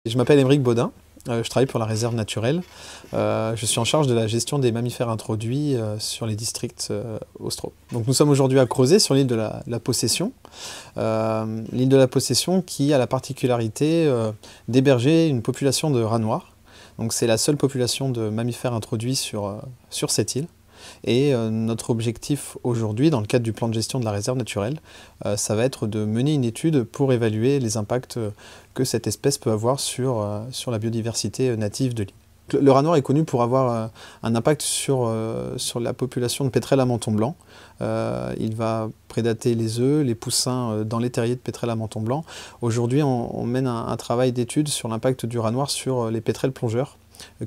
Je m'appelle Émeric Baudin, je travaille pour la réserve naturelle. Je suis en charge de la gestion des mammifères introduits sur les districts austraux. Donc nous sommes aujourd'hui à Crozet, sur l'île de la Possession. L'île de la Possession qui a la particularité d'héberger une population de rats noirs. Donc c'est la seule population de mammifères introduits sur cette île. Et notre objectif aujourd'hui, dans le cadre du plan de gestion de la réserve naturelle, ça va être de mener une étude pour évaluer les impacts que cette espèce peut avoir sur la biodiversité native de l'île. Le rat noir est connu pour avoir un impact sur la population de pétrels à menton blanc. Il va prédater les œufs, les poussins dans les terriers de pétrels à menton blanc. Aujourd'hui, on mène un travail d'étude sur l'impact du rat noir sur les pétrels plongeurs,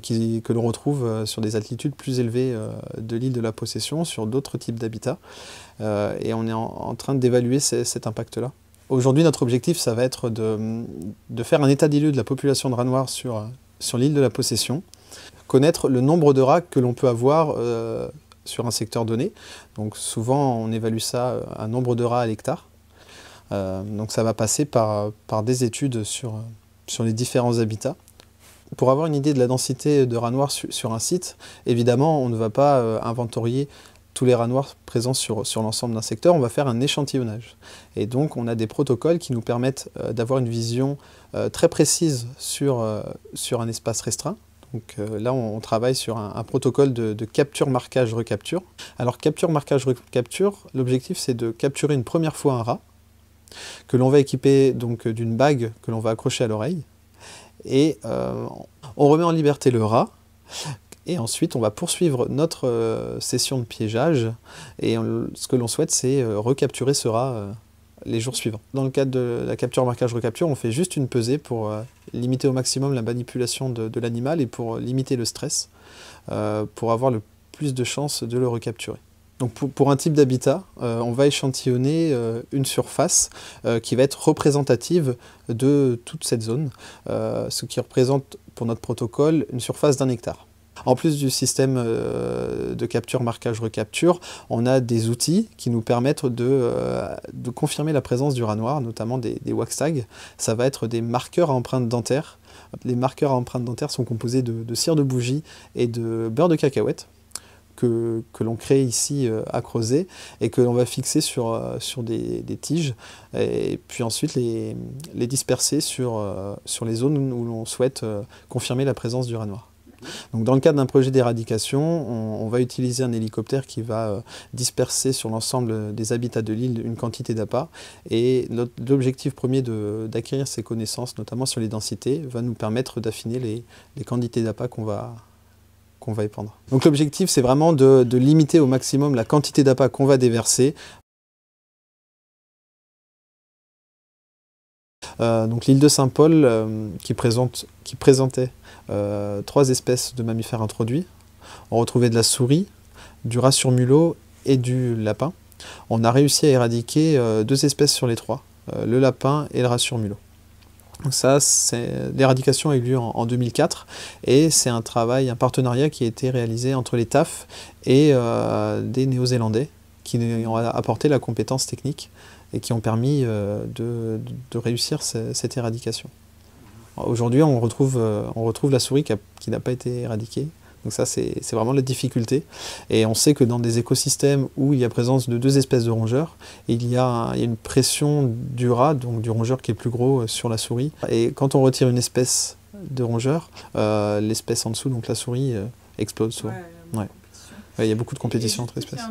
que l'on retrouve sur des altitudes plus élevées de l'île de la Possession, sur d'autres types d'habitats. Et on est en train d'évaluer cet impact-là. Aujourd'hui, notre objectif, ça va être de faire un état des lieux de la population de rats noirs sur l'île de la Possession, connaître le nombre de rats que l'on peut avoir sur un secteur donné. Donc souvent, on évalue ça à un nombre de rats à l'hectare. Donc ça va passer par des études sur les différents habitats. Pour avoir une idée de la densité de rats noirs sur un site, évidemment, on ne va pas inventorier tous les rats noirs présents sur l'ensemble d'un secteur, on va faire un échantillonnage. Et donc, on a des protocoles qui nous permettent d'avoir une vision très précise sur un espace restreint. Donc là, on travaille sur un protocole de capture, marquage, recapture. Alors, capture, marquage, recapture, l'objectif, c'est de capturer une première fois un rat, que l'on va équiper donc d'une bague que l'on va accrocher à l'oreille. Et on remet en liberté le rat et ensuite on va poursuivre notre session de piégeage et ce que l'on souhaite c'est recapturer ce rat les jours suivants. Dans le cadre de la capture, marquage, recapture, on fait juste une pesée pour limiter au maximum la manipulation de l'animal et pour limiter le stress, pour avoir le plus de chances de le recapturer. Donc pour un type d'habitat, on va échantillonner une surface qui va être représentative de toute cette zone, ce qui représente pour notre protocole une surface d'1 hectare. En plus du système de capture, marquage, recapture, on a des outils qui nous permettent de confirmer la présence du rat noir, notamment des wax tags. Ça va être des marqueurs à empreinte dentaire. Les marqueurs à empreinte dentaire sont composés de cire de bougie et de beurre de cacahuète, que l'on crée ici à Crozet et que l'on va fixer sur des tiges et puis ensuite les disperser sur les zones où l'on souhaite confirmer la présence du rat noir. Donc dans le cadre d'un projet d'éradication, on va utiliser un hélicoptère qui va disperser sur l'ensemble des habitats de l'île une quantité d'appâts et l'objectif premier d'acquérir ces connaissances, notamment sur les densités, va nous permettre d'affiner les quantités d'appâts qu'on va épandre. Donc l'objectif c'est vraiment de limiter au maximum la quantité d'appât qu'on va déverser. Donc l'île de Saint-Paul qui présentait 3 espèces de mammifères introduits. On retrouvait de la souris, du rat sur mulot et du lapin. On a réussi à éradiquer 2 espèces sur les 3, le lapin et le rat sur mulot. Donc ça, l'éradication a eu lieu en 2004 et c'est un partenariat qui a été réalisé entre les TAF et des Néo-Zélandais qui ont apporté la compétence technique et qui ont permis de réussir cette éradication. Aujourd'hui, on retrouve la souris qui n'a pas été éradiquée. Donc ça, c'est vraiment la difficulté. Et on sait que dans des écosystèmes où il y a présence de 2 espèces de rongeurs, il y a une pression du rat, donc du rongeur qui est plus gros sur la souris. Et quand on retire une espèce de rongeur, l'espèce en dessous, donc la souris, explose souvent. Ouais. Il y a beaucoup de compétition entre espèces.